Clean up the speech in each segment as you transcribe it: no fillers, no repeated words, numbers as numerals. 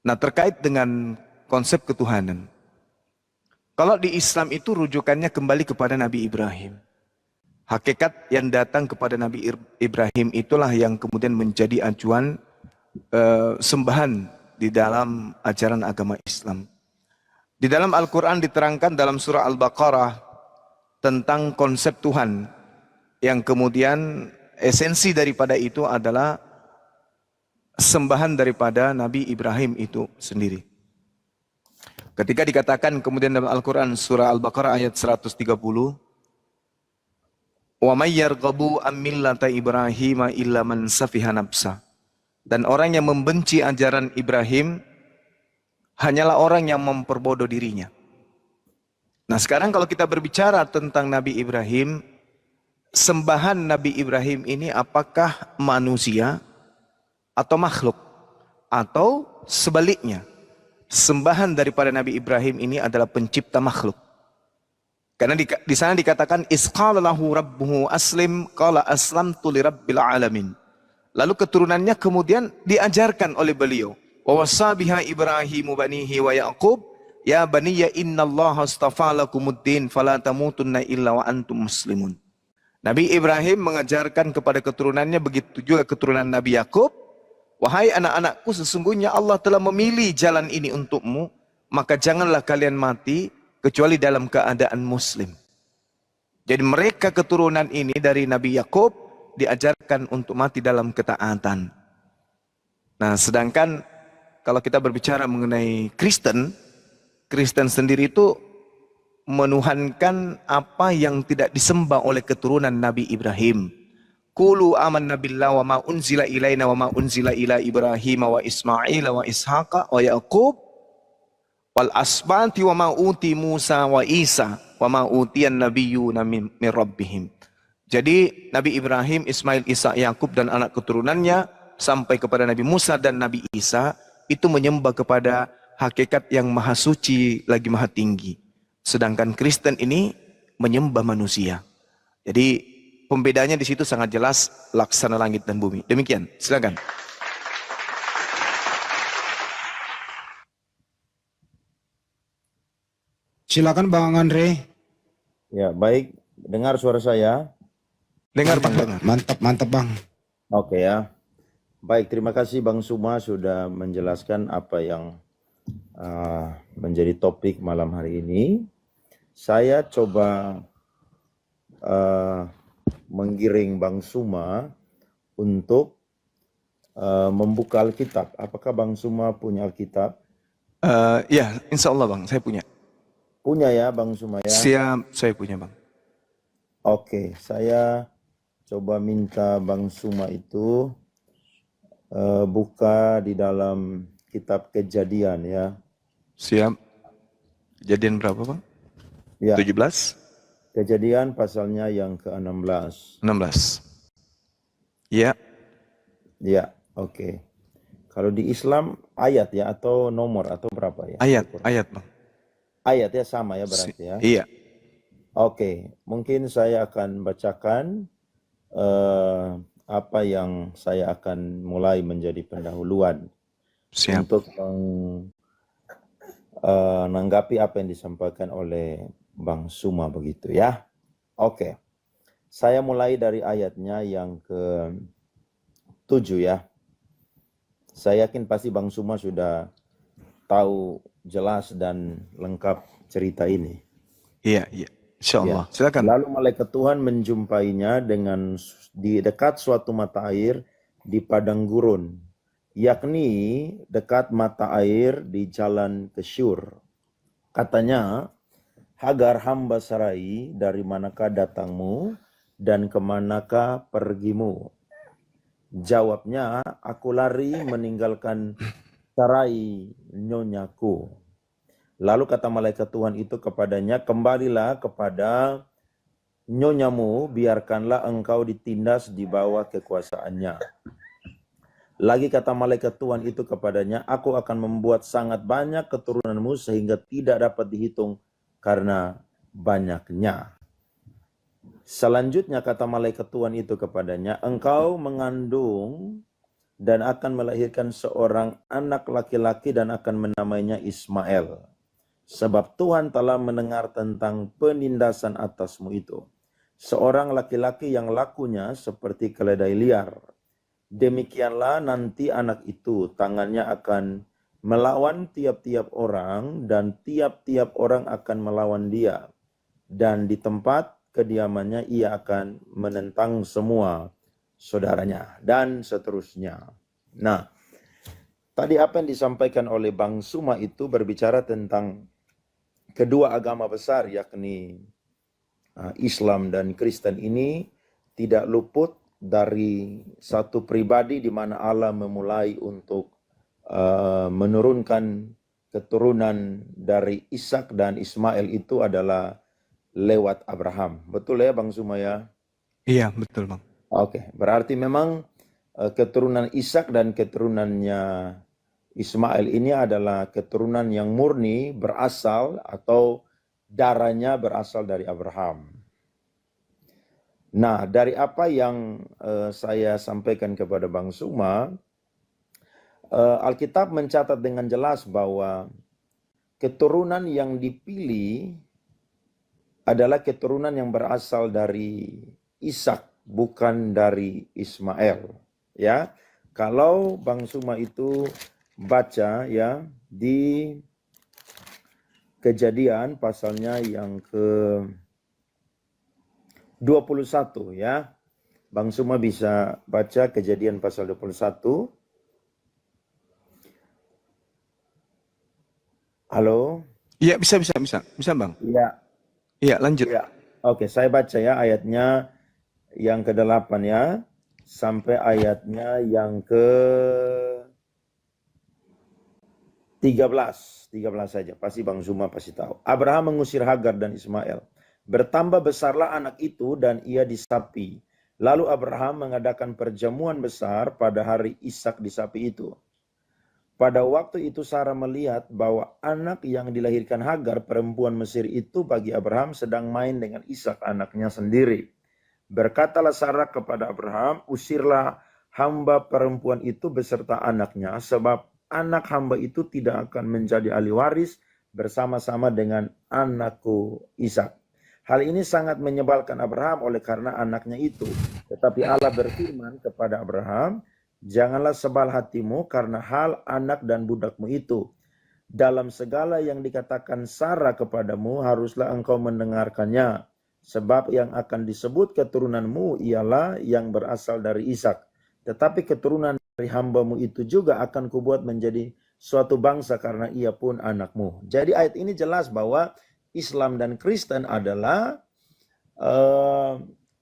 Nah, terkait dengan konsep ketuhanan. Kalau di Islam itu rujukannya kembali kepada Nabi Ibrahim. Hakikat yang datang kepada Nabi Ibrahim itulah yang kemudian menjadi acuan sembahan di dalam ajaran agama Islam. Di dalam Al-Quran diterangkan dalam surah Al-Baqarah tentang konsep Tuhan yang kemudian esensi daripada itu adalah sembahan daripada Nabi Ibrahim itu sendiri. Ketika dikatakan kemudian dalam Al-Quran surah Al-Baqarah ayat 130, wa may yarghabu an millata Ibrahim illa man safiha nafsa. Dan orang yang membenci ajaran Ibrahim hanyalah orang yang memperbodoh dirinya. Nah, sekarang kalau kita berbicara tentang Nabi Ibrahim, sembahan Nabi Ibrahim ini apakah manusia atau makhluk? Atau sebaliknya, sembahan daripada Nabi Ibrahim ini adalah pencipta makhluk. Karena di sana dikatakan isqala lahu rabbuhu aslim qala aslamtu lirabbil alamin. Lalu keturunannya kemudian diajarkan oleh beliau. Wa wasa biha Ibrahimu banihi wa Yaqub ya baniya innallaha astafa lakumuddin fala tamutunna illa wa antum muslimun. Nabi Ibrahim mengajarkan kepada keturunannya, begitu juga keturunan Nabi Yakub, wahai anak-anakku, sesungguhnya Allah telah memilih jalan ini untukmu, maka janganlah kalian mati kecuali dalam keadaan muslim. Jadi mereka keturunan ini dari Nabi Yakub diajarkan untuk mati dalam ketaatan. Nah, sedangkan kalau kita berbicara mengenai Kristen, Kristen sendiri itu menuhankan apa yang tidak disembah oleh keturunan Nabi Ibrahim. Qulu amanna billahi wa ma unzila ilaina wa ma unzila ila Ibrahim wa Ismail wa Ishaqa wa Yaqub wal asbati wa ma uti Musa wa Isa wa ma utiyan nabiyyuna min rabbihim. Jadi Nabi Ibrahim, Ismail, Isa, Yakub dan anak keturunannya sampai kepada Nabi Musa dan Nabi Isa itu menyembah kepada hakikat yang maha suci lagi maha tinggi. Sedangkan Kristen ini menyembah manusia. Jadi pembedanya di situ sangat jelas, laksana langit dan bumi. Demikian, silakan. Silakan Bang Andre. Ya, baik. Dengar suara saya? Dengar Bang, dengar. Mantap Bang. Oke ya. Baik, terima kasih Bang Suma sudah menjelaskan apa yang menjadi topik malam hari ini. Saya coba menggiring Bang Suma untuk membuka Alkitab. Apakah Bang Suma punya Alkitab? Ya, insya Allah Bang, saya punya. Punya ya Bang Suma ya? Siap, saya punya Bang. Oke, saya coba minta Bang Suma itu buka di dalam kitab Kejadian ya. Siap. Kejadian berapa Bang? Ya. 17? Kejadian pasalnya yang ke-16. 16. Ya. Ya, oke. Kalau di Islam ayat ya atau nomor atau berapa ya? Ayat Bang. Ayat ya sama ya berarti ya? Iya. Oke, mungkin saya akan bacakan apa yang saya akan mulai menjadi pendahuluan. Siap. Untuk menanggapi apa yang disampaikan oleh Bang Suma begitu ya. Oke, saya mulai dari ayatnya yang ke-7 ya. Saya yakin pasti Bang Suma sudah tahu jelas dan lengkap cerita ini. Iya. Insyaallah. Ya. Silakan. Lalu malaikat Tuhan menjumpainya di dekat suatu mata air di padang gurun, yakni dekat mata air di jalan ke Syur. Katanya, Hagar hamba Sarai, dari manakah datangmu dan kemanakah pergimu? Jawabnya, aku lari meninggalkan Sarai nyonyaku. Lalu kata malaikat Tuhan itu kepadanya, kembalilah kepada nyonyamu, biarkanlah engkau ditindas di bawah kekuasaannya. Lagi kata malaikat Tuhan itu kepadanya, aku akan membuat sangat banyak keturunanmu sehingga tidak dapat dihitung karena banyaknya. Selanjutnya kata malaikat Tuhan itu kepadanya, engkau mengandung dan akan melahirkan seorang anak laki-laki dan akan menamainya Ismail. Sebab Tuhan telah mendengar tentang penindasan atasmu itu. Seorang laki-laki yang lakunya seperti keledai liar. Demikianlah nanti anak itu tangannya akan melawan tiap-tiap orang dan tiap-tiap orang akan melawan dia. Dan di tempat kediamannya ia akan menentang semua saudaranya dan seterusnya. Nah, tadi apa yang disampaikan oleh Bang Suma itu berbicara tentang kedua agama besar yakni Islam dan Kristen ini tidak luput dari satu pribadi di mana Allah memulai untuk menurunkan keturunan dari Ishak dan Ismail itu adalah lewat Abraham. Betul ya Bang Sumaya? Iya, betul Bang. Oke, berarti memang keturunan Ishak dan keturunannya Ismail ini adalah keturunan yang murni berasal atau darahnya berasal dari Abraham. Nah, dari apa yang saya sampaikan kepada Bang Suma, Alkitab mencatat dengan jelas bahwa keturunan yang dipilih adalah keturunan yang berasal dari Ishak, bukan dari Ismail. Ya, kalau Bang Suma itu baca ya di Kejadian pasalnya yang ke 21 ya. Bang Suma bisa baca Kejadian pasal 21. Halo? Iya, bisa Bang. Iya. Iya, lanjut. Ya, oke, saya baca ya ayatnya yang ke-8 ya, sampai ayatnya yang ke-13. 13 saja, pasti Bang Zuma pasti tahu. Abraham mengusir Hagar dan Ismail. Bertambah besarlah anak itu dan ia disapi. Lalu Abraham mengadakan perjamuan besar pada hari Ishak disapi itu. Pada waktu itu Sarah melihat bahwa anak yang dilahirkan Hagar perempuan Mesir itu bagi Abraham sedang main dengan Ishak anaknya sendiri. Berkatalah Sarah kepada Abraham, usirlah hamba perempuan itu beserta anaknya, sebab anak hamba itu tidak akan menjadi ahli waris bersama-sama dengan anakku Ishak. Hal ini sangat menyebalkan Abraham oleh karena anaknya itu. Tetapi Allah berfirman kepada Abraham, janganlah sebal hatimu karena hal anak dan budakmu itu. Dalam segala yang dikatakan Sarah kepadamu haruslah engkau mendengarkannya. Sebab yang akan disebut keturunanmu ialah yang berasal dari Ishak. Tetapi keturunan dari hambamu itu juga akan kubuat menjadi suatu bangsa karena ia pun anakmu. Jadi ayat ini jelas bahwa Islam dan Kristen adalah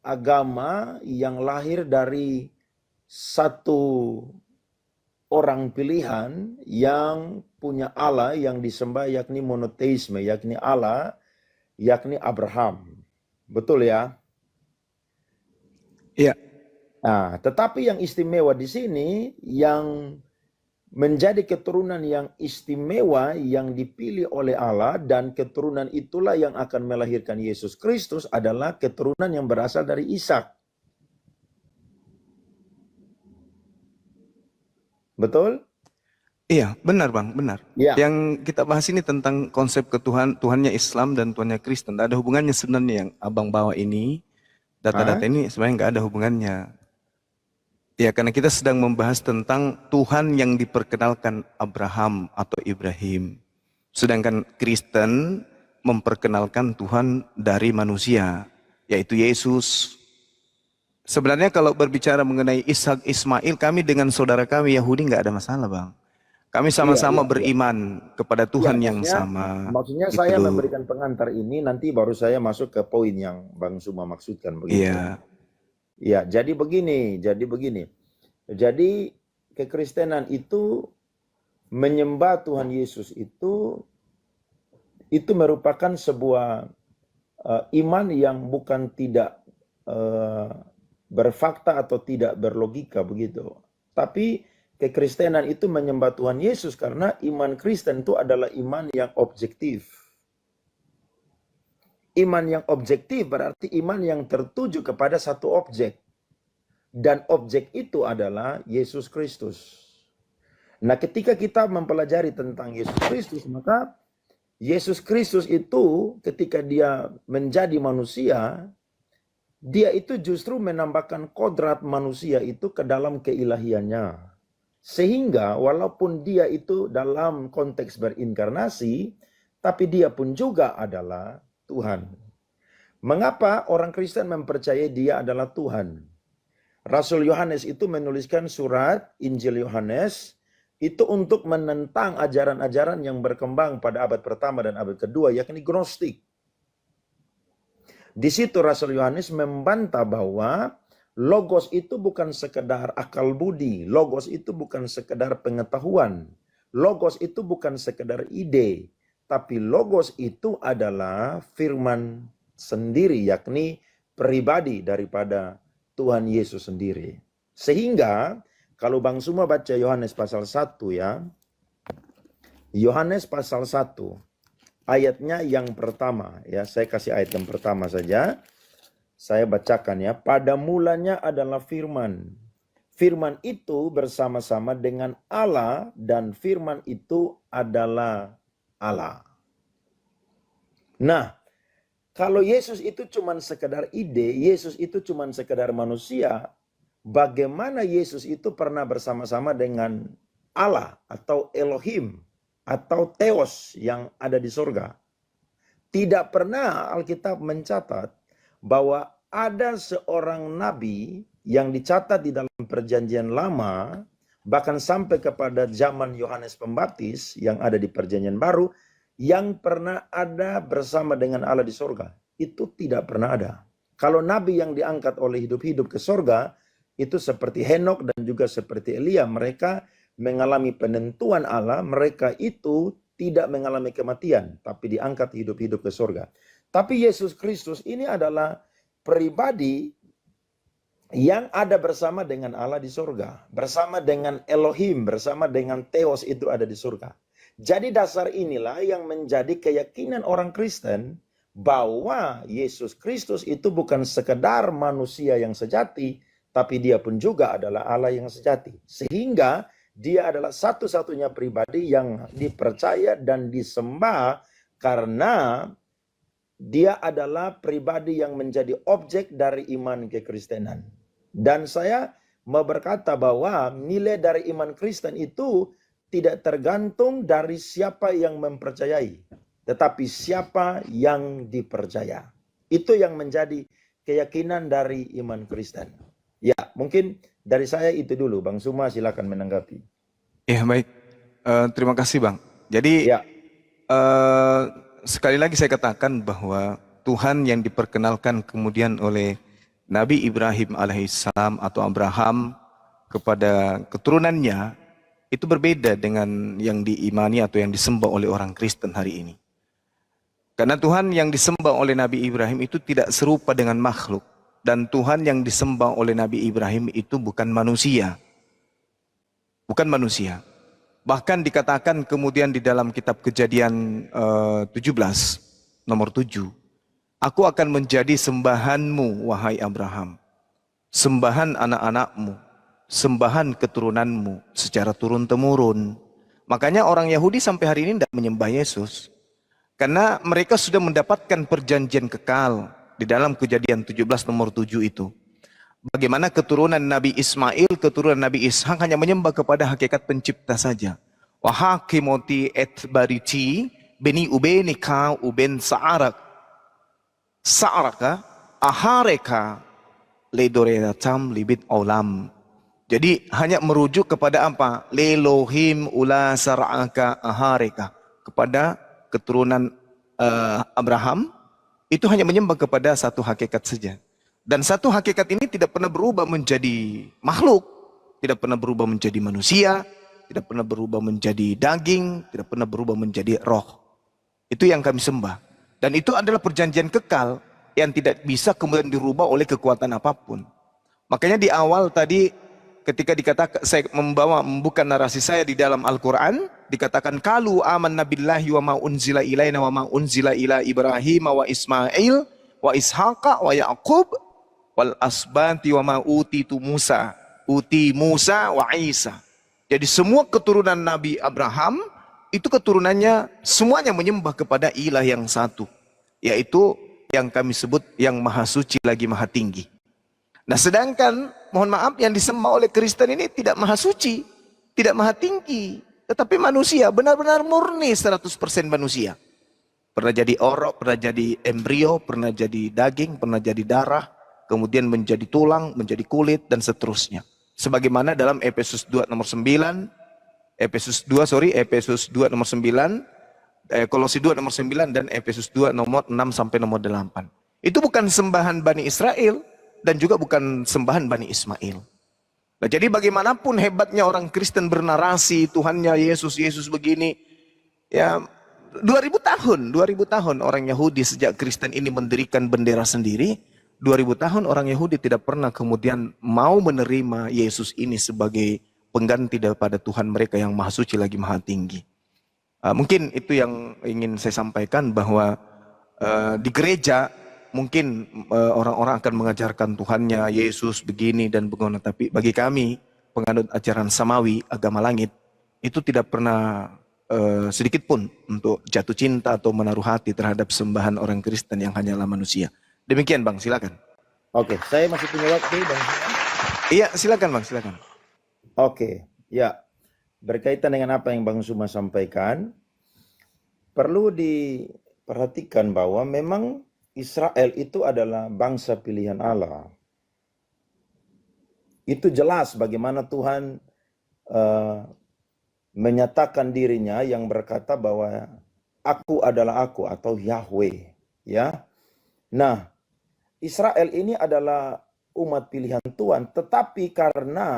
agama yang lahir dari satu orang pilihan yang punya Allah yang disembah yakni monoteisme, yakni Allah, yakni Abraham. Betul ya? Iya. Nah, tetapi yang istimewa di sini yang menjadi keturunan yang istimewa yang dipilih oleh Allah dan keturunan itulah yang akan melahirkan Yesus Kristus adalah keturunan yang berasal dari Ishak. Betul? Iya, benar Bang, benar. Ya. Yang kita bahas ini tentang konsep Tuhannya Islam dan Tuhannya Kristen. Tidak ada hubungannya sebenarnya yang Abang bawa ini. Data-data ini sebenarnya nggak ada hubungannya. Ya, karena kita sedang membahas tentang Tuhan yang diperkenalkan Abraham atau Ibrahim. Sedangkan Kristen memperkenalkan Tuhan dari manusia, yaitu Yesus. Sebenarnya kalau berbicara mengenai Ishak Ismail, kami dengan saudara kami Yahudi nggak ada masalah Bang. Kami sama-sama beriman kepada Tuhan yang sama. Maksudnya gitu saya loh. memberikan pengantar ini, nanti baru saya masuk ke poin yang Bang Suma maksudkan begitu. Iya. Ya, jadi begini. Jadi kekristenan itu menyembah Tuhan Yesus itu merupakan sebuah iman yang bukan tidak berfakta atau tidak berlogika begitu. Tapi kekristenan itu menyembah Tuhan Yesus karena iman Kristen itu adalah iman yang objektif. Iman yang objektif berarti iman yang tertuju kepada satu objek. Dan objek itu adalah Yesus Kristus. Nah, ketika kita mempelajari tentang Yesus Kristus, maka Yesus Kristus itu ketika dia menjadi manusia, dia itu justru menambahkan kodrat manusia itu ke dalam keilahiannya. Sehingga walaupun dia itu dalam konteks berinkarnasi, tapi dia pun juga adalah Tuhan. Mengapa orang Kristen mempercayai dia adalah Tuhan? Rasul Yohanes itu menuliskan surat Injil Yohanes itu untuk menentang ajaran-ajaran yang berkembang pada abad pertama dan abad kedua, yakni Gnostik. Di situ Rasul Yohanes membantah bahwa Logos itu bukan sekedar akal budi, Logos itu bukan sekedar pengetahuan, Logos itu bukan sekedar ide, tapi Logos itu adalah firman sendiri, yakni pribadi daripada Tuhan Yesus sendiri. Sehingga kalau Bang Suma baca Yohanes pasal 1 ya, Yohanes pasal 1 ayatnya yang pertama ya, saya kasih ayat yang pertama saja. Saya bacakan ya. Pada mulanya adalah firman. Firman itu bersama-sama dengan Allah dan firman itu adalah Allah. Nah, kalau Yesus itu cuma sekedar ide, Yesus itu cuma sekedar manusia, bagaimana Yesus itu pernah bersama-sama dengan Allah atau Elohim atau Theos yang ada di surga? Tidak pernah Alkitab mencatat bahwa ada seorang nabi yang dicatat di dalam perjanjian lama, bahkan sampai kepada zaman Yohanes Pembaptis yang ada di perjanjian baru, yang pernah ada bersama dengan Allah di surga. Itu tidak pernah ada. Kalau nabi yang diangkat oleh hidup-hidup ke surga, itu seperti Henok dan juga seperti Elia. Mereka mengalami penentuan Allah, mereka itu tidak mengalami kematian, tapi diangkat hidup-hidup ke surga. Tapi Yesus Kristus ini adalah pribadi yang ada bersama dengan Allah di surga, bersama dengan Elohim, bersama dengan Theos itu ada di surga. Jadi dasar inilah yang menjadi keyakinan orang Kristen bahwa Yesus Kristus itu bukan sekedar manusia yang sejati, tapi dia pun juga adalah Allah yang sejati. Sehingga dia adalah satu-satunya pribadi yang dipercaya dan disembah karena dia adalah pribadi yang menjadi objek dari iman kekristenan. Dan saya mau berkata bahwa nilai dari iman Kristen itu tidak tergantung dari siapa yang mempercayai, tetapi siapa yang dipercaya. Itu yang menjadi keyakinan dari iman Kristen. Ya, mungkin dari saya itu dulu. Bang Suma silakan menanggapi. Ya baik, terima kasih Bang. Jadi Ya. Sekali lagi saya katakan bahwa Tuhan yang diperkenalkan kemudian oleh Nabi Ibrahim alaihissalam atau Abraham kepada keturunannya itu berbeda dengan yang diimani atau yang disembah oleh orang Kristen hari ini. Karena Tuhan yang disembah oleh Nabi Ibrahim itu tidak serupa dengan makhluk. Dan Tuhan yang disembah oleh Nabi Ibrahim itu bukan manusia. Bukan manusia. Bahkan dikatakan kemudian di dalam kitab Kejadian 17 nomor 7. Aku akan menjadi sembahanmu wahai Abraham. Sembahan anak-anakmu. Sembahan keturunanmu secara turun-temurun. Makanya orang Yahudi sampai hari ini tidak menyembah Yesus. Karena mereka sudah mendapatkan perjanjian kekal di dalam Kejadian 17 nomor 7 itu. Bagaimana keturunan Nabi Ismail, keturunan Nabi Ishak hanya menyembah kepada hakikat pencipta saja. Wahakimoti et bariti beni ubenika uben sa'arak. Sa'araka ahareka ledoredatam libit olam. Jadi hanya merujuk kepada apa? Lelohim ula sar'aka ahareka. Kepada keturunan Abraham, itu hanya menyembah kepada satu hakikat saja. Dan satu hakikat ini tidak pernah berubah menjadi makhluk, tidak pernah berubah menjadi manusia, tidak pernah berubah menjadi daging, tidak pernah berubah menjadi roh. Itu yang kami sembah. Dan itu adalah perjanjian kekal yang tidak bisa kemudian dirubah oleh kekuatan apapun. Makanya di awal tadi ketika dikatakan saya membuka narasi saya di dalam Al-Quran, dikatakan kalu amanna billahi wa ma unzila ilaina wa ma unzila ila Ibrahim wa Ismail wa Ishaqa wa Yaqub. wal asbati wa ma utitu Musa, uti Musa wa Isa. Jadi semua keturunan Nabi Abraham itu keturunannya semuanya menyembah kepada ilah yang satu, yaitu yang kami sebut yang maha suci lagi maha tinggi. Nah sedangkan mohon maaf yang disembah oleh Kristen ini tidak maha suci, tidak maha tinggi, tetapi manusia, benar-benar murni 100% manusia. Pernah jadi orok, pernah jadi embrio, pernah jadi daging, pernah jadi darah, kemudian menjadi tulang, menjadi kulit, dan seterusnya. Sebagaimana dalam Efesus 2 nomor 9, Efesus 2 nomor 9, Kolose 2 nomor 9, dan Efesus 2 nomor 6 sampai nomor 8. Itu bukan sembahan Bani Israel, dan juga bukan sembahan Bani Ismail. Nah, jadi bagaimanapun hebatnya orang Kristen bernarasi, Tuhannya Yesus, Yesus begini, ya 2000 tahun orang Yahudi sejak Kristen ini mendirikan bendera sendiri, 2000 tahun orang Yahudi tidak pernah kemudian mau menerima Yesus ini sebagai pengganti daripada Tuhan mereka yang maha suci lagi maha tinggi. Mungkin itu yang ingin saya sampaikan, bahwa di gereja mungkin orang-orang akan mengajarkan Tuhannya Yesus begini dan begitu, tapi bagi kami penganut ajaran samawi, agama langit, itu tidak pernah sedikit pun untuk jatuh cinta atau menaruh hati terhadap sembahan orang Kristen yang hanyalah manusia. Demikian Bang, silakan. Oke, saya masih punya waktu, Bang. Iya, silakan Bang, silakan. Oke, ya. Berkaitan dengan apa yang Bang Suma sampaikan, perlu diperhatikan bahwa memang Israel itu adalah bangsa pilihan Allah. Itu jelas bagaimana Tuhan menyatakan dirinya yang berkata bahwa aku adalah aku, atau Yahweh, ya. Nah, Israel ini adalah umat pilihan Tuhan, tetapi karena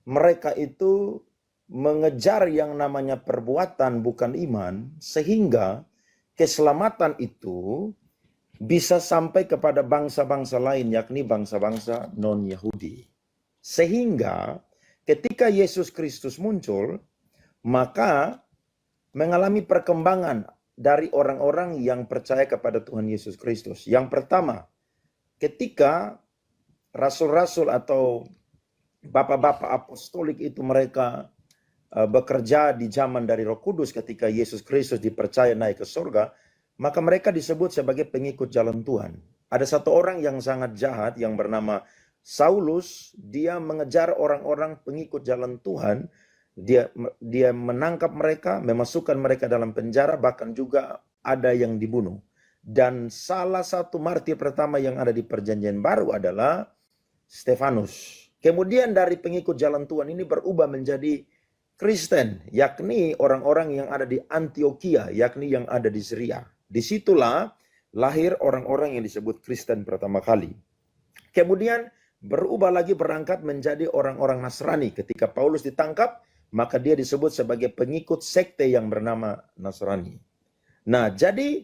mereka itu mengejar yang namanya perbuatan bukan iman, sehingga keselamatan itu bisa sampai kepada bangsa-bangsa lain, yakni bangsa-bangsa non-Yahudi. Sehingga ketika Yesus Kristus muncul, maka mengalami perkembangan dari orang-orang yang percaya kepada Tuhan Yesus Kristus. Yang pertama, ketika rasul-rasul atau bapak-bapak apostolik itu mereka bekerja di zaman dari Roh Kudus ketika Yesus Kristus dipercaya naik ke surga, maka mereka disebut sebagai pengikut jalan Tuhan. Ada satu orang yang sangat jahat yang bernama Saulus, dia mengejar orang-orang pengikut jalan Tuhan, dia menangkap mereka, memasukkan mereka dalam penjara, bahkan juga ada yang dibunuh. Dan salah satu martir pertama yang ada di Perjanjian Baru adalah Stefanus. Kemudian dari pengikut jalan Tuhan ini berubah menjadi Kristen, yakni orang-orang yang ada di Antioquia, yakni yang ada di Syria. Disitulah lahir orang-orang yang disebut Kristen pertama kali. Kemudian berubah lagi, berangkat menjadi orang-orang Nasrani. Ketika Paulus ditangkap, maka dia disebut sebagai pengikut sekte yang bernama Nasrani. Nah, jadi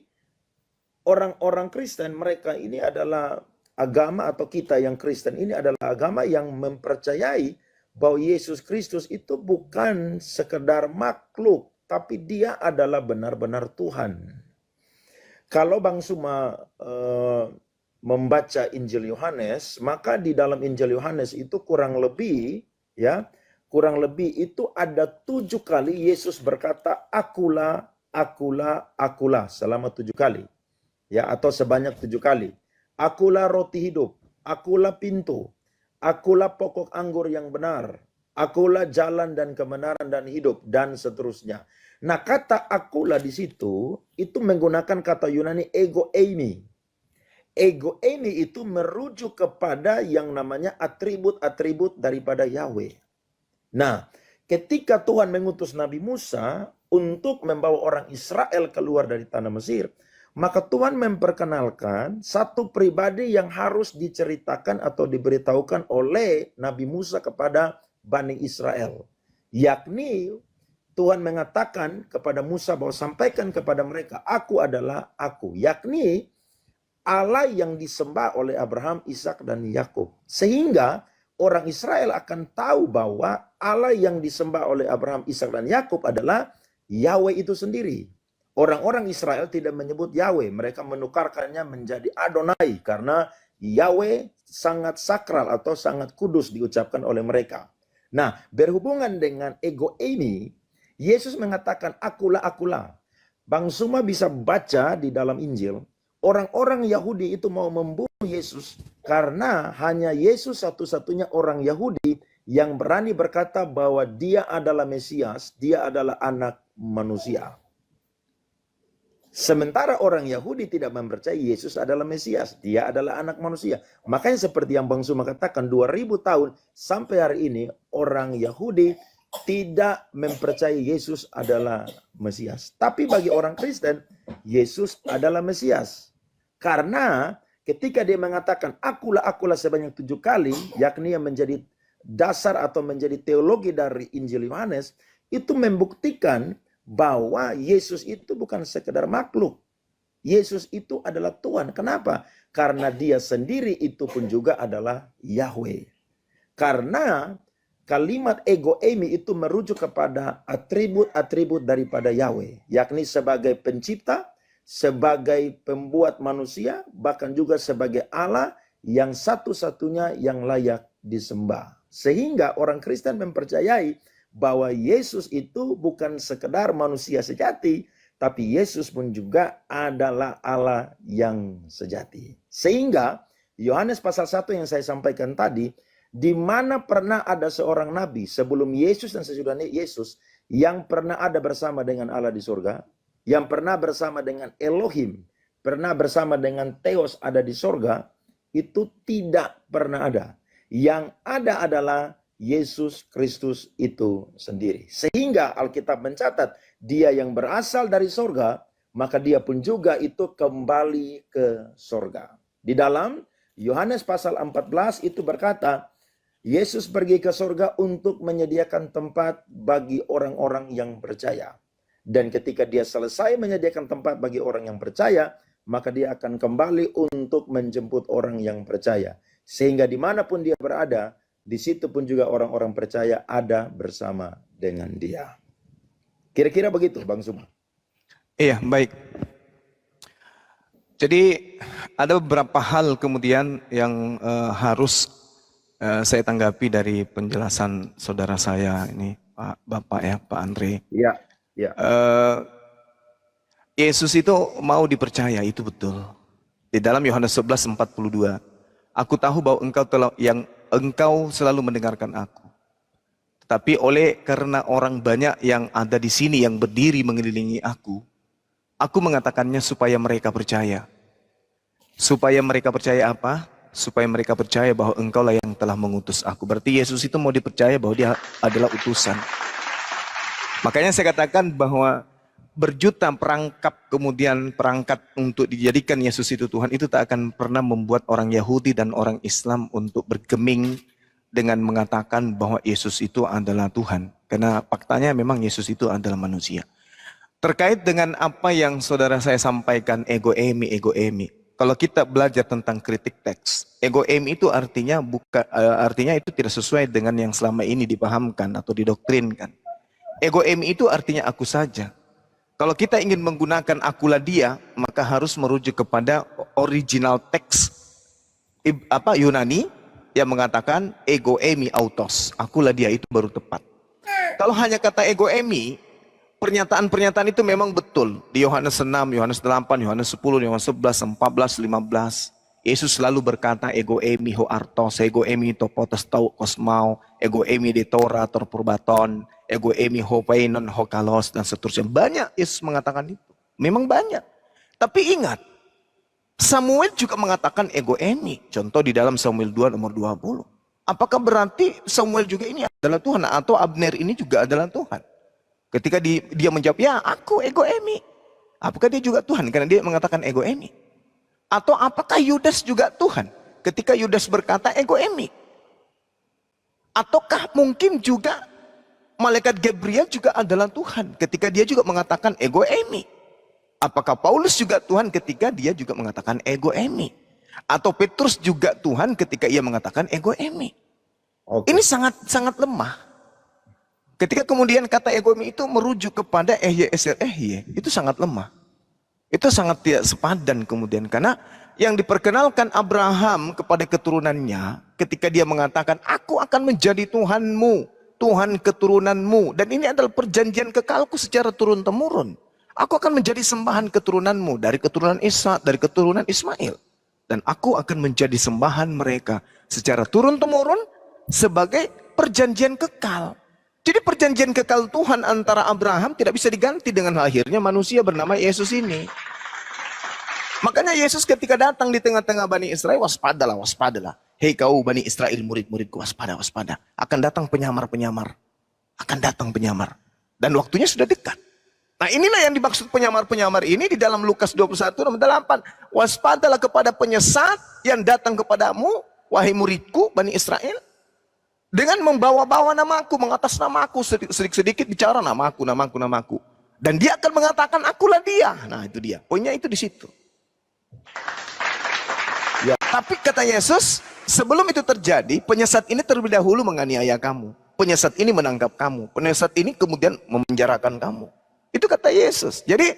orang-orang Kristen, mereka ini adalah agama, atau kita yang Kristen ini adalah agama yang mempercayai bahwa Yesus Kristus itu bukan sekedar makhluk, tapi dia adalah benar-benar Tuhan. Kalau Bang Suma membaca Injil Yohanes, maka di dalam Injil Yohanes itu kurang lebih itu ada 7 kali Yesus berkata akulah, akulah, akulah selama 7 kali. Ya, atau sebanyak 7 kali. Akulah roti hidup, akulah pintu, akulah pokok anggur yang benar, akulah jalan dan kebenaran dan hidup, dan seterusnya. Nah, kata akulah di situ itu menggunakan kata Yunani ego eimi. Ego eimi itu merujuk kepada yang namanya atribut-atribut daripada Yahweh. Nah, ketika Tuhan mengutus Nabi Musa untuk membawa orang Israel keluar dari tanah Mesir, maka Tuhan memperkenalkan satu pribadi yang harus diceritakan atau diberitahukan oleh Nabi Musa kepada Bani Israel. Yakni Tuhan mengatakan kepada Musa bahwa sampaikan kepada mereka, aku adalah aku. Yakni Allah yang disembah oleh Abraham, Ishak dan Yakub. Sehingga orang Israel akan tahu bahwa Allah yang disembah oleh Abraham, Ishak dan Yakub adalah Yahweh itu sendiri. Orang-orang Israel tidak menyebut Yahweh, mereka menukarkannya menjadi Adonai karena Yahweh sangat sakral atau sangat kudus diucapkan oleh mereka. Nah, berhubungan dengan ego ini, Yesus mengatakan akulah, akulah. Bang Suma bisa baca di dalam Injil, orang-orang Yahudi itu mau membunuh Yesus karena hanya Yesus satu-satunya orang Yahudi yang berani berkata bahwa dia adalah Mesias, dia adalah anak manusia. Sementara orang Yahudi tidak mempercayai Yesus adalah Mesias, dia adalah anak manusia. Makanya seperti yang Bang Suma katakan, 2000 tahun sampai hari ini orang Yahudi tidak mempercayai Yesus adalah Mesias. Tapi bagi orang Kristen, Yesus adalah Mesias. Karena ketika dia mengatakan akulah, akulah sebanyak 7 kali, yakni yang menjadi dasar atau menjadi teologi dari Injil Yohanes, itu membuktikan bahwa Yesus itu bukan sekedar makhluk. Yesus itu adalah Tuhan. Kenapa? Karena dia sendiri itu pun juga adalah Yahweh. Karena kalimat ego eimi itu merujuk kepada atribut-atribut daripada Yahweh. Yakni sebagai pencipta, sebagai pembuat manusia, bahkan juga sebagai Allah yang satu-satunya yang layak disembah. Sehingga orang Kristen mempercayai bahwa Yesus itu bukan sekedar manusia sejati, tapi Yesus pun juga adalah Allah yang sejati. Sehingga Yohanes pasal 1 yang saya sampaikan tadi, di mana pernah ada seorang nabi sebelum Yesus dan sesudah Yesus yang pernah ada bersama dengan Allah di surga, yang pernah bersama dengan Elohim, pernah bersama dengan Theos ada di surga, itu tidak pernah ada. Yang ada adalah Yesus Kristus itu sendiri. Sehingga Alkitab mencatat dia yang berasal dari sorga, maka dia pun juga itu kembali ke sorga. Di dalam Yohanes pasal 14 itu berkata, Yesus pergi ke sorga untuk menyediakan tempat bagi orang-orang yang percaya. Dan ketika dia selesai menyediakan tempat bagi orang yang percaya, maka dia akan kembali untuk menjemput orang yang percaya. Sehingga dimanapun dia berada, di situ pun juga orang-orang percaya ada bersama dengan dia. Kira-kira begitu, Bang Suma. Iya, baik. Jadi ada beberapa hal kemudian yang harus saya tanggapi dari penjelasan saudara saya ini, Pak Bapak ya, Pak Andre. Iya, iya. Yesus itu mau dipercaya, itu betul. Di dalam Yohanes 11:42, aku tahu bahwa engkau selalu mendengarkan aku. Tetapi karena orang banyak yang ada di sini yang berdiri mengelilingi aku mengatakannya supaya mereka percaya. Supaya mereka percaya apa? Supaya mereka percaya bahwa engkaulah yang telah mengutus aku. Berarti Yesus itu mau dipercaya bahwa dia adalah utusan. Makanya saya katakan bahwa berjuta perangkat untuk dijadikan Yesus itu Tuhan, itu tak akan pernah membuat orang Yahudi dan orang Islam untuk bergeming dengan mengatakan bahwa Yesus itu adalah Tuhan. Karena faktanya memang Yesus itu adalah manusia. Terkait dengan apa yang saudara saya sampaikan, ego eimi. Kalau kita belajar tentang kritik teks, ego eimi itu artinya itu tidak sesuai dengan yang selama ini dipahamkan atau didoktrinkan. Ego eimi itu artinya aku saja. Kalau kita ingin menggunakan akulah dia, maka harus merujuk kepada original teks Yunani yang mengatakan ego eimi autos, akulah dia, itu baru tepat. Kalau hanya kata ego eimi, pernyataan-pernyataan itu memang betul. Di Yohanes 6, Yohanes 8, Yohanes 10, Yohanes 11, 14, 15. Yesus selalu berkata ego eimi ho artos, ego eimi to potos tau kosmau, ego eimi de tora tor purbaton, ego eimi ho painon ho kalos, dan seterusnya. Banyak Yesus mengatakan itu. Memang banyak. Tapi ingat, Samuel juga mengatakan ego eimi. Contoh di dalam Samuel 2 nomor 20. Apakah berarti Samuel juga ini adalah Tuhan? Atau Abner ini juga adalah Tuhan? Ketika dia menjawab, ya aku ego eimi. Apakah dia juga Tuhan? Karena dia mengatakan ego eimi. Atau apakah Yudas juga Tuhan? Ketika Yudas berkata ego eimi. Ataukah mungkin juga malaikat Gabriel juga adalah Tuhan ketika dia juga mengatakan ego eimi? Apakah Paulus juga Tuhan ketika dia juga mengatakan ego eimi? Atau Petrus juga Tuhan ketika ia mengatakan ego eimi? Ini sangat lemah. Ketika kemudian kata ego eimi itu merujuk kepada ehye, itu sangat lemah. Itu sangat tidak sepadan kemudian, karena yang diperkenalkan Abraham kepada keturunannya ketika dia mengatakan, aku akan menjadi Tuhanmu, Tuhan keturunanmu. Dan ini adalah perjanjian kekalku secara turun-temurun. Aku akan menjadi sembahan keturunanmu dari keturunan Ishak, dari keturunan Ismail. Dan aku akan menjadi sembahan mereka secara turun-temurun sebagai perjanjian kekal. Jadi perjanjian kekal Tuhan antara Abraham tidak bisa diganti dengan lahirnya manusia bernama Yesus ini. Makanya Yesus ketika datang di tengah-tengah Bani Israel, waspadalah, waspadalah. Hei kau Bani Israel, murid-muridku, waspada, waspada. Akan datang penyamar-penyamar. Akan datang penyamar. Dan waktunya sudah dekat. Nah inilah yang dimaksud penyamar-penyamar ini di dalam Lukas 21:8. Waspadalah kepada penyesat yang datang kepadamu, wahai muridku Bani Israel. Dengan membawa-bawa namaku, mengatas namaku, sedikit-sedikit bicara namaku, namaku, namaku. Dan dia akan mengatakan akulah dia. Nah itu dia, poinnya itu di situ. Ya. Tapi kata Yesus, sebelum itu terjadi, penyesat ini terlebih dahulu menganiaya kamu. Penyesat ini menangkap kamu. Penyesat ini kemudian memenjarakan kamu. Itu kata Yesus. Jadi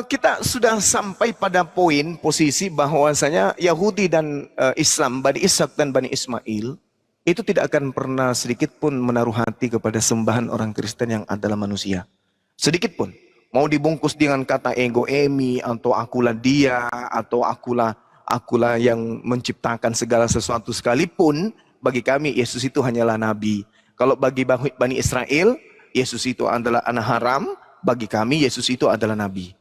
kita sudah sampai pada poin posisi bahwasanya Yahudi dan Islam, Bani Ishak dan Bani Ismail, itu tidak akan pernah sedikit pun menaruh hati kepada sembahan orang Kristen yang adalah manusia. Sedikit pun. Mau dibungkus dengan kata ego emi, atau akulah dia, atau akulah yang menciptakan segala sesuatu sekalipun, bagi kami Yesus itu hanyalah nabi. Kalau bagi Bani Israel, Yesus itu adalah anak haram, bagi kami Yesus itu adalah nabi.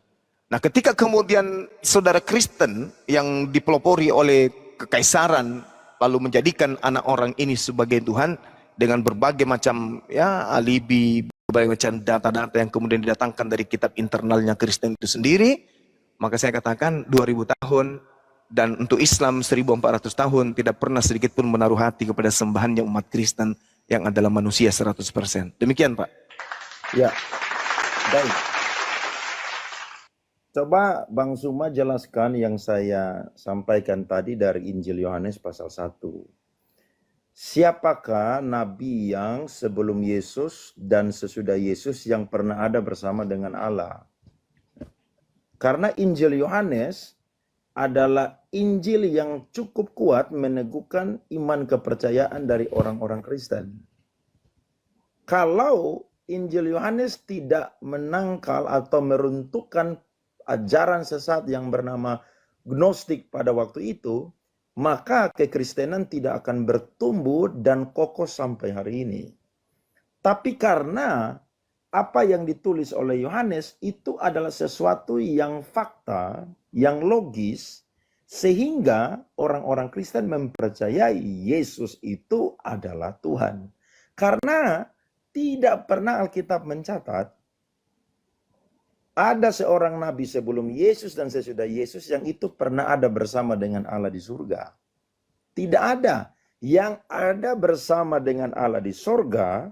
Nah ketika kemudian saudara Kristen yang dipelopori oleh kekaisaran lalu menjadikan anak orang ini sebagai Tuhan dengan berbagai macam ya alibi, berbagai macam data-data yang kemudian didatangkan dari kitab internalnya Kristen itu sendiri, maka saya katakan 2000 tahun dan untuk Islam 1400 tahun tidak pernah sedikit pun menaruh hati kepada sembahannya umat Kristen yang adalah manusia 100%. Demikian Pak. Ya, baik. Coba Bang Suma jelaskan yang saya sampaikan tadi dari Injil Yohanes pasal 1. Siapakah nabi yang sebelum Yesus dan sesudah Yesus yang pernah ada bersama dengan Allah? Karena Injil Yohanes adalah Injil yang cukup kuat meneguhkan iman kepercayaan dari orang-orang Kristen. Kalau Injil Yohanes tidak menangkal atau meruntuhkan ajaran sesat yang bernama Gnostik pada waktu itu, maka kekristenan tidak akan bertumbuh dan kokoh sampai hari ini. Tapi karena apa yang ditulis oleh Yohanes itu adalah sesuatu yang fakta, yang logis, sehingga orang-orang Kristen mempercayai Yesus itu adalah Tuhan. Karena tidak pernah Alkitab mencatat ada seorang nabi sebelum Yesus dan sesudah Yesus yang itu pernah ada bersama dengan Allah di surga. Tidak ada. Yang ada bersama dengan Allah di surga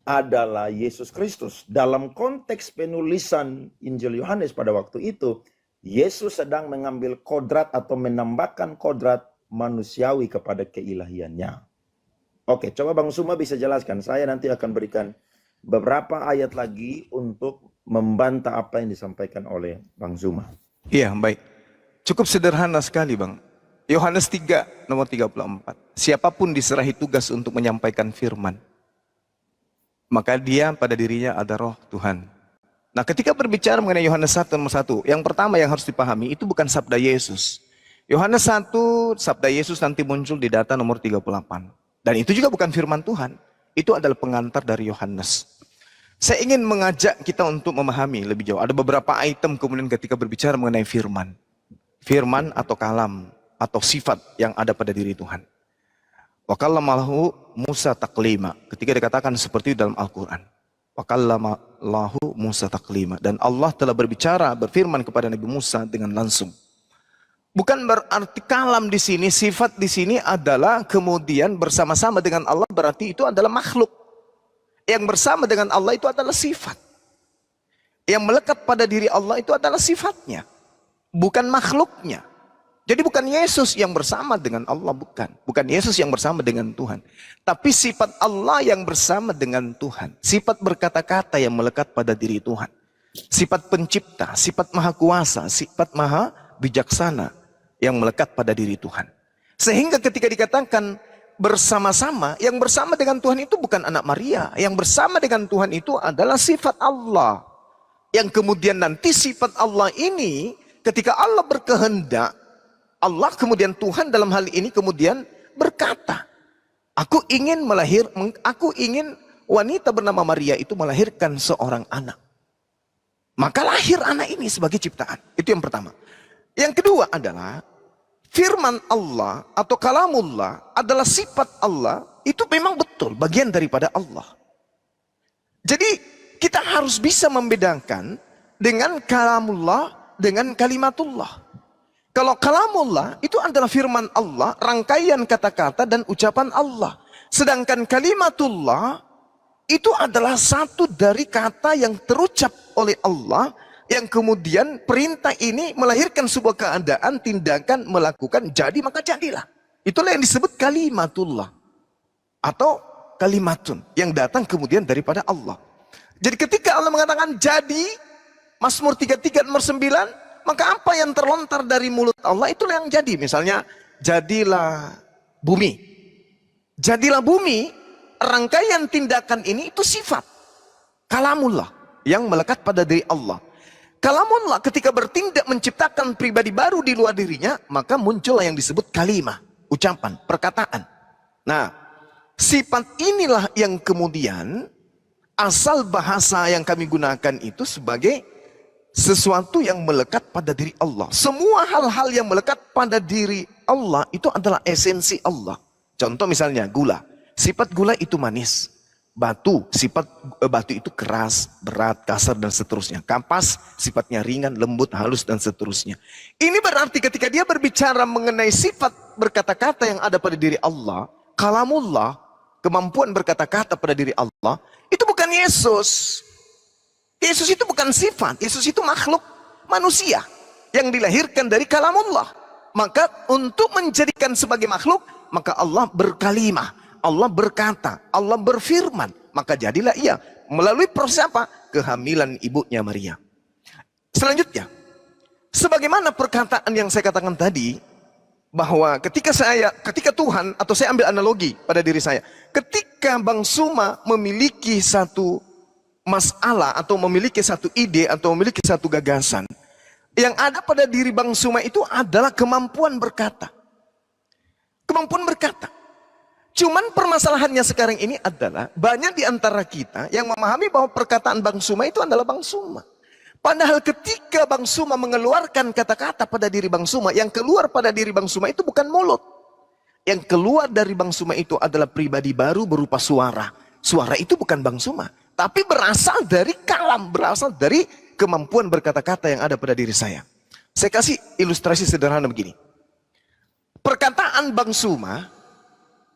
adalah Yesus Kristus. Dalam konteks penulisan Injil Yohanes pada waktu itu, Yesus sedang mengambil kodrat atau menambahkan kodrat manusiawi kepada keilahiannya. Oke, coba Bang Suma bisa jelaskan. Saya nanti akan berikan beberapa ayat lagi untuk membantah apa yang disampaikan oleh Bang Suma. Iya, baik. Cukup sederhana sekali, Bang. Yohanes 3, nomor 34. Siapapun diserahi tugas untuk menyampaikan firman, maka dia pada dirinya ada roh Tuhan. Nah, ketika berbicara mengenai Yohanes 1, nomor 1, yang pertama yang harus dipahami, itu bukan sabda Yesus. Yohanes 1, sabda Yesus nanti muncul di data nomor 38. Dan itu juga bukan firman Tuhan. Itu adalah pengantar dari Yohanes. Saya ingin mengajak kita untuk memahami lebih jauh. Ada beberapa item kemudian ketika berbicara mengenai firman. Firman atau kalam atau sifat yang ada pada diri Tuhan. Wa kallamahu Musa taklima. Ketika dikatakan seperti itu dalam Al-Quran. Wa kallamahu Musa taklima. Dan Allah telah berbicara, berfirman kepada Nabi Musa dengan langsung. Bukan berarti kalam di sini, sifat di sini adalah kemudian bersama-sama dengan Allah, berarti itu adalah makhluk. Yang bersama dengan Allah itu adalah sifat. Yang melekat pada diri Allah itu adalah sifatnya, bukan makhluknya. Jadi bukan Yesus yang bersama dengan Allah, bukan. Bukan Yesus yang bersama dengan Tuhan. Tapi sifat Allah yang bersama dengan Tuhan. Sifat berkata-kata yang melekat pada diri Tuhan. Sifat pencipta, sifat maha kuasa, sifat maha bijaksana yang melekat pada diri Tuhan. Sehingga ketika dikatakan bersama-sama, yang bersama dengan Tuhan itu bukan anak Maria. Yang bersama dengan Tuhan itu adalah sifat Allah. Yang kemudian nanti sifat Allah ini ketika Allah berkehendak, Allah kemudian Tuhan dalam hal ini kemudian berkata, aku ingin wanita bernama Maria itu melahirkan seorang anak. Maka lahir anak ini sebagai ciptaan. Itu yang pertama. Yang kedua adalah firman Allah atau kalamullah adalah sifat Allah. Itu memang betul bagian daripada Allah. Jadi kita harus bisa membedakan dengan kalamullah dengan kalimatullah. Kalau kalamullah itu adalah firman Allah, rangkaian kata-kata dan ucapan Allah. Sedangkan kalimatullah itu adalah satu dari kata yang terucap oleh Allah, yang kemudian perintah ini melahirkan sebuah keadaan, tindakan, melakukan, jadi maka jadilah. Itulah yang disebut kalimatullah atau kalimatun, yang datang kemudian daripada Allah. Jadi ketika Allah mengatakan jadi, Mazmur 33 nomor 9, maka apa yang terlontar dari mulut Allah itulah yang jadi. Misalnya, jadilah bumi. Jadilah bumi, rangkaian tindakan ini itu sifat kalamullah yang melekat pada diri Allah. Kalamullah ketika bertindak menciptakan pribadi baru di luar dirinya, maka muncullah yang disebut kalimah, ucapan, perkataan. Nah, sifat inilah yang kemudian asal bahasa yang kami gunakan itu sebagai sesuatu yang melekat pada diri Allah. Semua hal-hal yang melekat pada diri Allah itu adalah esensi Allah. Contoh misalnya gula. Sifat gula itu manis. Batu, sifat batu itu keras, berat, kasar dan seterusnya. Kapas, sifatnya ringan, lembut, halus dan seterusnya. Ini berarti ketika dia berbicara mengenai sifat berkata-kata yang ada pada diri Allah, kalamullah, kemampuan berkata-kata pada diri Allah, itu bukan Yesus. Yesus itu bukan sifat, Yesus itu makhluk manusia yang dilahirkan dari kalamullah. Maka untuk menjadikan sebagai makhluk, maka Allah berkalimah, Allah berkata, Allah berfirman. Maka jadilah ia melalui proses apa? Kehamilan ibunya Maria. Selanjutnya, sebagaimana perkataan yang saya katakan tadi, bahwa ketika Tuhan, atau saya ambil analogi pada diri saya, ketika Bang Suma memiliki satu masalah atau memiliki satu ide atau memiliki satu gagasan, yang ada pada diri Bang Suma itu adalah kemampuan berkata. Kemampuan berkata. Cuman permasalahannya sekarang ini adalah banyak di antara kita yang memahami bahwa perkataan Bang Suma itu adalah Bang Suma. Padahal ketika Bang Suma mengeluarkan kata-kata pada diri Bang Suma, yang keluar pada diri Bang Suma itu bukan mulut. Yang keluar dari Bang Suma itu adalah pribadi baru berupa suara. Suara itu bukan Bang Suma, tapi berasal dari kalam, berasal dari kemampuan berkata-kata yang ada pada diri saya. Saya kasih ilustrasi sederhana begini. Perkataan Bang Suma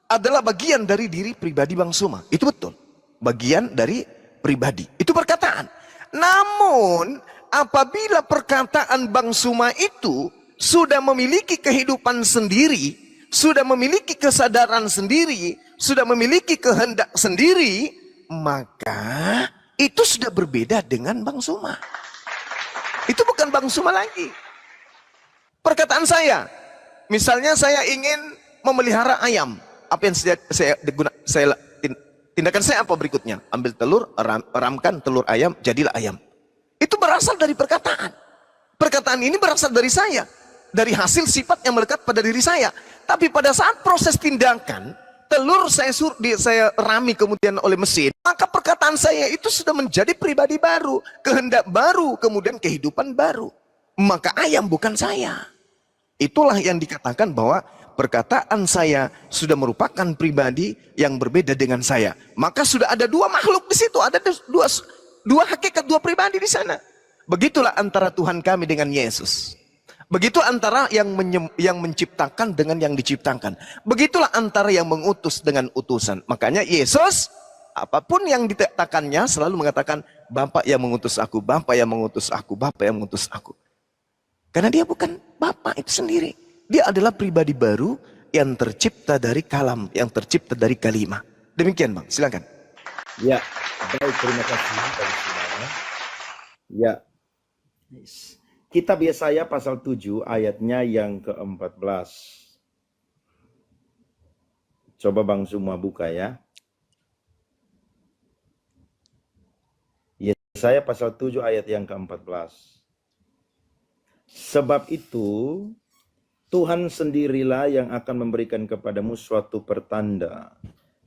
adalah bagian dari diri pribadi Bang Suma. Itu betul. Bagian dari pribadi. Itu perkataan. Namun, apabila perkataan Bang Suma itu sudah memiliki kehidupan sendiri, sudah memiliki kesadaran sendiri, sudah memiliki kehendak sendiri, maka itu sudah berbeda dengan Bang Suma. Itu bukan Bang Suma lagi. Perkataan saya, misalnya saya ingin memelihara ayam. Apa yang tindakan saya apa berikutnya? Ambil telur, ramkan telur ayam, jadilah ayam. Itu berasal dari perkataan. Perkataan ini berasal dari saya, dari hasil sifat yang melekat pada diri saya. Tapi pada saat proses tindakan, telur saya rami kemudian oleh mesin, maka perkataan saya itu sudah menjadi pribadi baru, kehendak baru, kemudian kehidupan baru. Maka ayam bukan saya. Itulah yang dikatakan bahwa perkataan saya sudah merupakan pribadi yang berbeda dengan saya. Maka sudah ada dua makhluk di situ, ada dua hakikat, dua pribadi di sana. Begitulah antara Tuhan kami dengan Yesus. Begitu antara yang menciptakan dengan yang diciptakan. Begitulah antara yang mengutus dengan utusan. Makanya Yesus, apapun yang dikatakannya selalu mengatakan, Bapa yang mengutus aku, Bapa yang mengutus aku, Bapa yang mengutus aku. Karena dia bukan Bapa itu sendiri. Dia adalah pribadi baru yang tercipta dari kalam, yang tercipta dari kalimah. Demikian Bang, silakan. Ya, baik, terima kasih dari semuanya. Ya. Kitab Yesaya pasal 7 ayatnya yang ke-14. Coba Bang semua buka ya. Yesaya pasal 7 ayat yang ke-14. Sebab itu Tuhan sendirilah yang akan memberikan kepadamu suatu pertanda.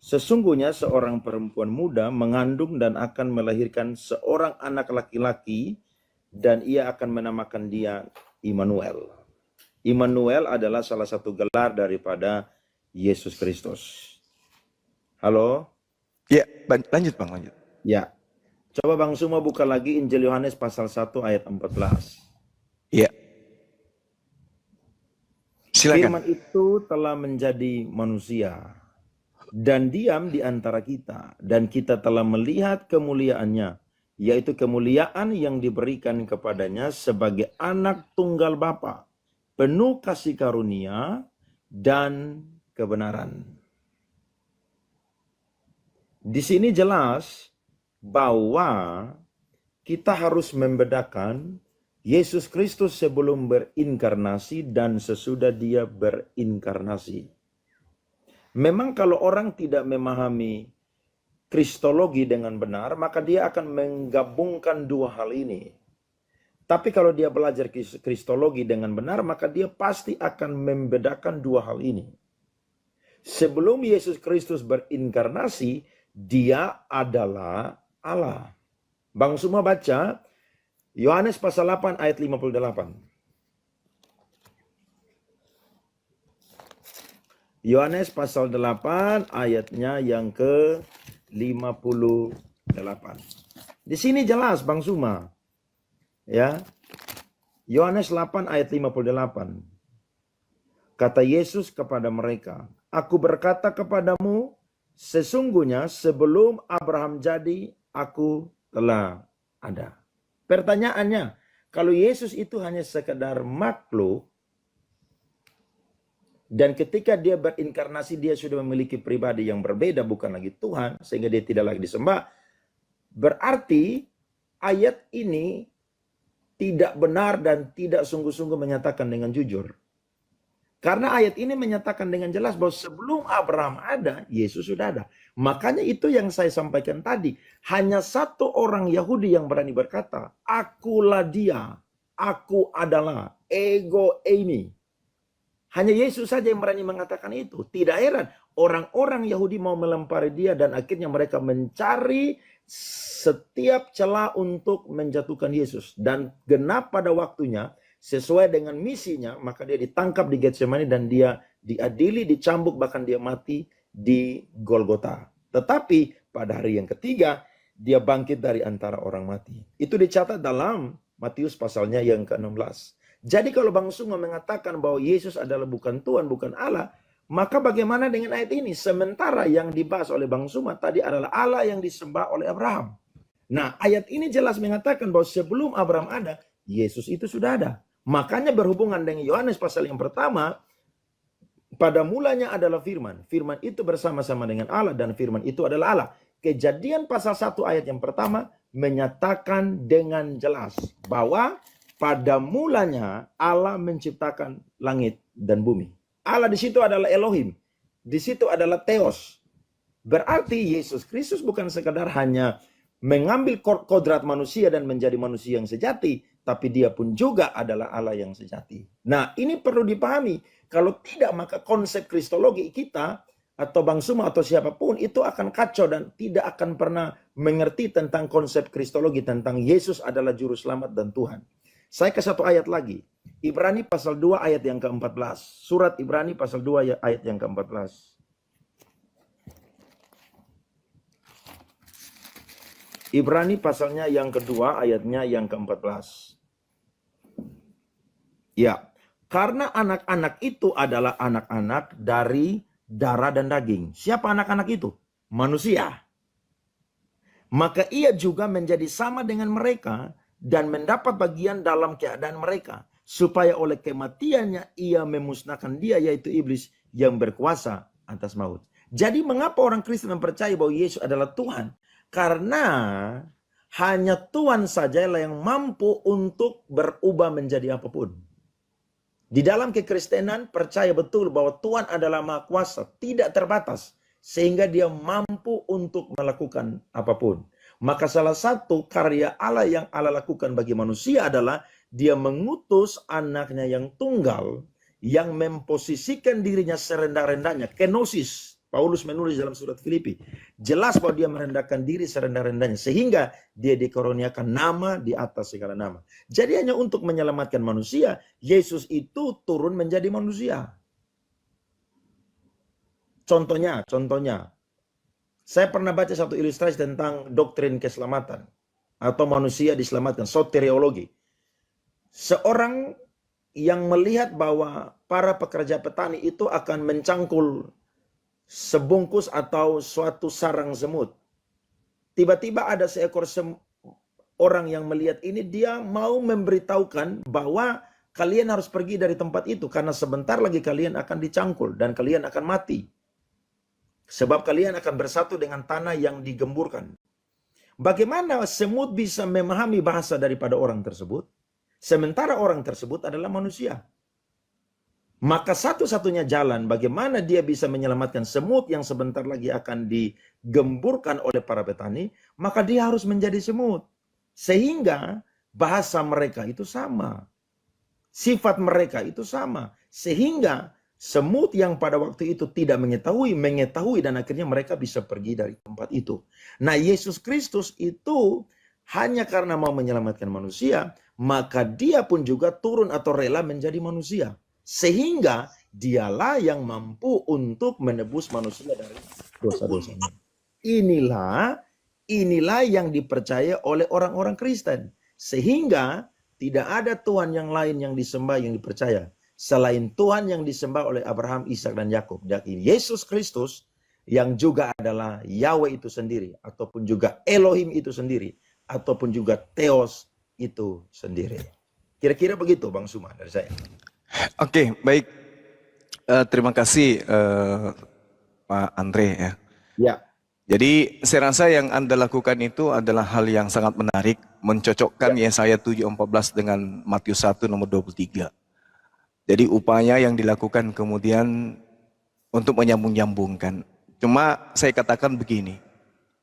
Sesungguhnya seorang perempuan muda mengandung dan akan melahirkan seorang anak laki-laki, dan ia akan menamakan dia Immanuel. Immanuel adalah salah satu gelar daripada Yesus Kristus. Halo? Ya, lanjut Bang, lanjut. Ya. Coba Bang semua buka lagi Injil Yohanes pasal 1 ayat 14. Ya. Silakan. Firman itu telah menjadi manusia dan diam di antara kita, dan kita telah melihat kemuliaannya, yaitu kemuliaan yang diberikan kepadanya sebagai anak tunggal Bapa, penuh kasih karunia dan kebenaran. Di sini jelas bahwa kita harus membedakan Yesus Kristus sebelum berinkarnasi dan sesudah dia berinkarnasi. Memang kalau orang tidak memahami Kristologi dengan benar, maka dia akan menggabungkan dua hal ini. Tapi kalau dia belajar Kristologi dengan benar, maka dia pasti akan membedakan dua hal ini. Sebelum Yesus Kristus berinkarnasi, dia adalah Allah. Bang semua baca Yohanes pasal 8 ayat 58. Yohanes pasal 8 ayatnya yang ke-58. Di sini jelas Bang Suma. Ya. Yohanes 8 ayat 58. Kata Yesus kepada mereka, "Aku berkata kepadamu, sesungguhnya sebelum Abraham jadi, aku telah ada." Pertanyaannya, kalau Yesus itu hanya sekedar makhluk, dan ketika dia berinkarnasi, dia sudah memiliki pribadi yang berbeda, bukan lagi Tuhan, sehingga dia tidak lagi disembah. Berarti ayat ini tidak benar dan tidak sungguh-sungguh menyatakan dengan jujur. Karena ayat ini menyatakan dengan jelas bahwa sebelum Abraham ada, Yesus sudah ada. Makanya itu yang saya sampaikan tadi. Hanya satu orang Yahudi yang berani berkata, "Akulah dia, aku adalah, ego eimi." Hanya Yesus saja yang berani mengatakan itu. Tidak heran orang-orang Yahudi mau melempari dia dan akhirnya mereka mencari setiap celah untuk menjatuhkan Yesus. Dan genap pada waktunya, sesuai dengan misinya, maka dia ditangkap di Getsemani dan dia diadili, dicambuk, bahkan dia mati di Golgota. Tetapi pada hari yang ketiga, dia bangkit dari antara orang mati. Itu dicatat dalam Matius pasalnya yang ke-16. Jadi kalau Bang Sungo mengatakan bahwa Yesus adalah bukan Tuhan, bukan Allah, maka bagaimana dengan ayat ini? Sementara yang dibahas oleh Bang Suma tadi adalah Allah yang disembah oleh Abraham. Nah, ayat ini jelas mengatakan bahwa sebelum Abraham ada, Yesus itu sudah ada. Makanya berhubungan dengan Yohanes pasal yang pertama, pada mulanya adalah firman. Firman itu bersama-sama dengan Allah dan firman itu adalah Allah. Kejadian pasal 1 ayat yang pertama menyatakan dengan jelas bahwa pada mulanya Allah menciptakan langit dan bumi. Allah di situ adalah Elohim. Di situ adalah Theos. Berarti Yesus Kristus bukan sekadar hanya mengambil kodrat manusia dan menjadi manusia yang sejati, tapi dia pun juga adalah Allah yang sejati. Nah, ini perlu dipahami. Kalau tidak, maka konsep kristologi kita atau Bang Suma atau siapapun itu akan kacau dan tidak akan pernah mengerti tentang konsep kristologi, tentang Yesus adalah juru selamat dan Tuhan. Saya ke satu ayat lagi. Ibrani pasal 2 ayat yang ke-14. Surat Ibrani pasal 2 ayat yang ke-14. Ibrani pasalnya yang kedua ayatnya yang ke-14. Ya, karena anak-anak itu adalah anak-anak dari darah dan daging. Siapa anak-anak itu? Manusia. Maka ia juga menjadi sama dengan mereka dan mendapat bagian dalam keadaan mereka, supaya oleh kematiannya ia memusnahkan dia, yaitu iblis yang berkuasa atas maut. Jadi mengapa orang Kristen mempercayai bahwa Yesus adalah Tuhan? Karena hanya Tuhan sajalah yang mampu untuk berubah menjadi apapun. Di dalam kekristenan percaya betul bahwa Tuhan adalah Maha Kuasa, tidak terbatas, sehingga dia mampu untuk melakukan apapun. Maka salah satu karya Allah yang Allah lakukan bagi manusia adalah dia mengutus anaknya yang tunggal, yang memposisikan dirinya serendah-rendahnya, kenosis. Paulus menulis dalam surat Filipi, jelas bahwa dia merendahkan diri serendah-rendahnya, sehingga dia dikaruniakan nama di atas segala nama. Jadi hanya untuk menyelamatkan manusia, Yesus itu turun menjadi manusia. Contohnya, saya pernah baca satu ilustrasi tentang doktrin keselamatan, atau manusia diselamatkan, soteriologi. Seorang yang melihat bahwa para pekerja petani itu akan mencangkul sebungkus atau suatu sarang semut. Tiba-tiba ada seekor orang yang melihat ini, dia mau memberitahukan bahwa kalian harus pergi dari tempat itu karena sebentar lagi kalian akan dicangkul dan kalian akan mati. Sebab kalian akan bersatu dengan tanah yang digemburkan. Bagaimana semut bisa memahami bahasa daripada orang tersebut? Sementara orang tersebut adalah manusia. Maka satu-satunya jalan bagaimana dia bisa menyelamatkan semut yang sebentar lagi akan digemburkan oleh para petani, maka dia harus menjadi semut. Sehingga bahasa mereka itu sama. Sifat mereka itu sama. Sehingga semut yang pada waktu itu tidak mengetahui dan akhirnya mereka bisa pergi dari tempat itu. Nah, Yesus Kristus itu hanya karena mau menyelamatkan manusia, maka dia pun juga turun atau rela menjadi manusia. Sehingga dialah yang mampu untuk menebus manusia dari dosa-dosanya. Inilah yang dipercaya oleh orang-orang Kristen. Sehingga tidak ada Tuhan yang lain yang disembah, yang dipercaya. Selain Tuhan yang disembah oleh Abraham, Ishak dan Yakub. Dan Yesus Kristus yang juga adalah Yahweh itu sendiri. Ataupun juga Elohim itu sendiri. Ataupun juga Theos itu sendiri. Kira-kira begitu Bang Suma dari saya. Oke, baik. Terima kasih Pak Andre ya. Ya. Jadi saya rasa yang Anda lakukan itu adalah hal yang sangat menarik, mencocokkan Yesaya 7:14 dengan Matius 1 nomor 23. Jadi upaya yang dilakukan kemudian untuk menyambung-nyambungkan. Cuma saya katakan begini,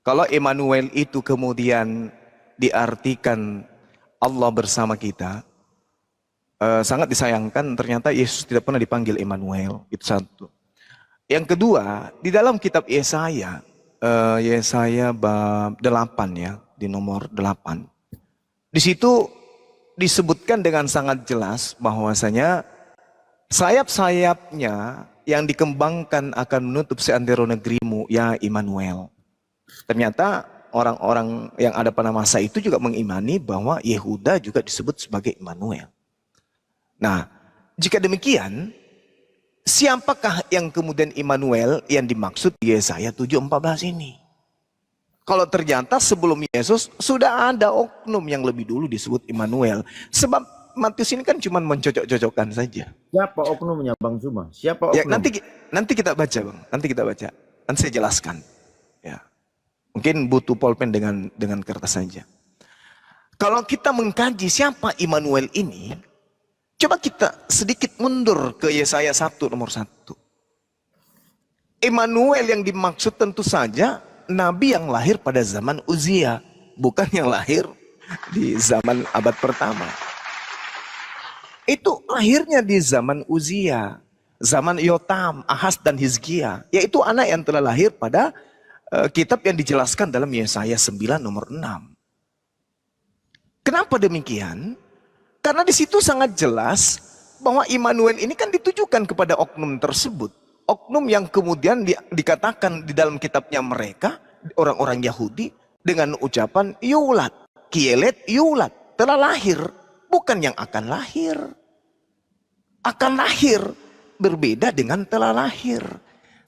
kalau Immanuel itu kemudian diartikan Allah bersama kita, sangat disayangkan ternyata Yesus tidak pernah dipanggil Immanuel. Itu satu. Yang kedua, di dalam kitab Yesaya bab 8 ya, di nomor 8. Di situ disebutkan dengan sangat jelas bahwasanya sayap-sayapnya yang dikembangkan akan menutup seantero negerimu, ya Immanuel. Ternyata orang-orang yang ada pada masa itu juga mengimani bahwa Yehuda juga disebut sebagai Immanuel. Nah, jika demikian, siapakah yang kemudian Immanuel yang dimaksud di Yesaya 7:14 ini? Kalau ternyata sebelum Yesus sudah ada oknum yang lebih dulu disebut Immanuel. Sebab Matius ini kan cuma mencocok-cocokkan saja. Siapa oknumnya Bang Suma? Siapa oknum? Ya, nanti kita baca Bang, nanti kita baca. Nanti saya jelaskan. Ya. Mungkin butuh pulpen dengan kertas saja. Kalau kita mengkaji siapa Immanuel ini, coba kita sedikit mundur ke Yesaya 1 nomor 1. Immanuel yang dimaksud tentu saja nabi yang lahir pada zaman Uzia, bukan yang lahir di zaman abad pertama. Itu lahirnya di zaman Uzia, zaman Yotam, Ahaz dan Hizkia, yaitu anak yang telah lahir pada kitab yang dijelaskan dalam Yesaya 9 nomor 6. Kenapa demikian? Karena di situ sangat jelas bahwa Immanuel ini kan ditujukan kepada oknum tersebut. Oknum yang kemudian dikatakan di dalam kitabnya mereka, orang-orang Yahudi, dengan ucapan Yulat, Kielet Yulat, telah lahir, bukan yang akan lahir. Akan lahir, berbeda dengan telah lahir.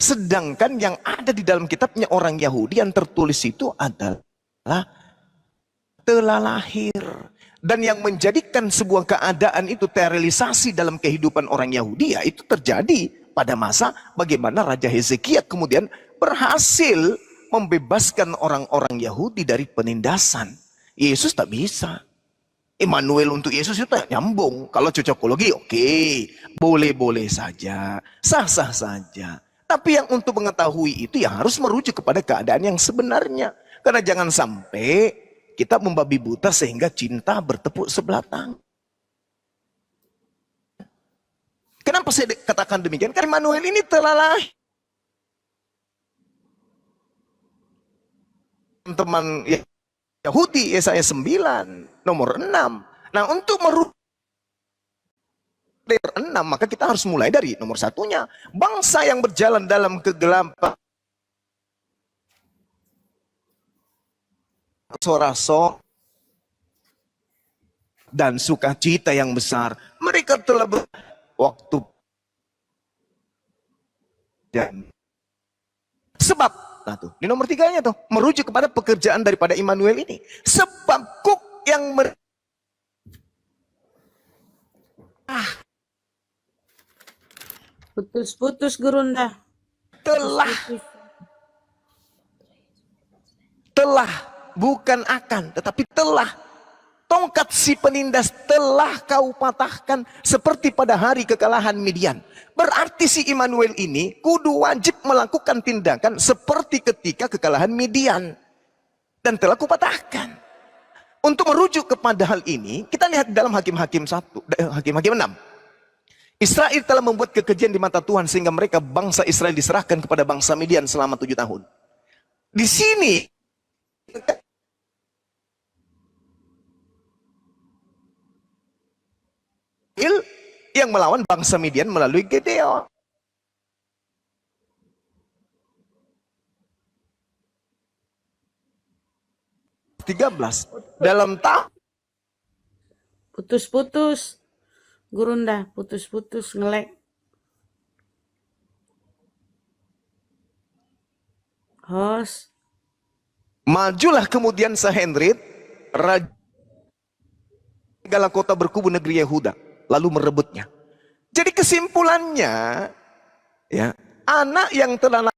Sedangkan yang ada di dalam kitabnya orang Yahudi yang tertulis itu adalah telah lahir. Dan yang menjadikan sebuah keadaan itu terrealisasi dalam kehidupan orang Yahudi, ya itu terjadi pada masa bagaimana Raja Hezekia kemudian berhasil membebaskan orang-orang Yahudi dari penindasan. Yesus tak bisa. Immanuel untuk Yesus itu tak nyambung. Kalau cocokologi oke, boleh-boleh saja, sah-sah saja. Tapi yang untuk mengetahui itu ya harus merujuk kepada keadaan yang sebenarnya. Karena jangan sampai kita membabi buta sehingga cinta bertepuk sebelah tangan. Kenapa saya katakan demikian? Karena Immanuel ini telah lahir. Teman Yahudi, Yesaya 9, nomor 6. Nah, untuk merubah 6, maka kita harus mulai dari nomor satunya. Bangsa yang berjalan dalam kegelapan, raso dan sukacita yang besar. Mereka telah waktu dan sebab, nah tuh di nomor 3-nya tuh merujuk kepada pekerjaan daripada Immanuel ini. Sebab kuk yang Putus-putus Gurunda. telah bukan akan, tetapi telah. Tongkat si penindas telah kau patahkan seperti pada hari kekalahan Midian. Berarti si Immanuel ini kudu wajib melakukan tindakan seperti ketika kekalahan Midian. Dan telah kupatahkan. Untuk merujuk kepada hal ini, kita lihat dalam Hakim-Hakim 6. Israel telah membuat kekejian di mata Tuhan sehingga mereka bangsa Israel diserahkan kepada bangsa Midian selama 7 tahun. Di sini yang melawan bangsa Midian melalui Gideon. Dalam tahun Putus-putus Gurunda, putus-putus ngelek. Host. majulah kemudian Sanherib, raja segala kota berkubu negeri Yehuda, lalu merebutnya. Jadi kesimpulannya, ya, anak yang telah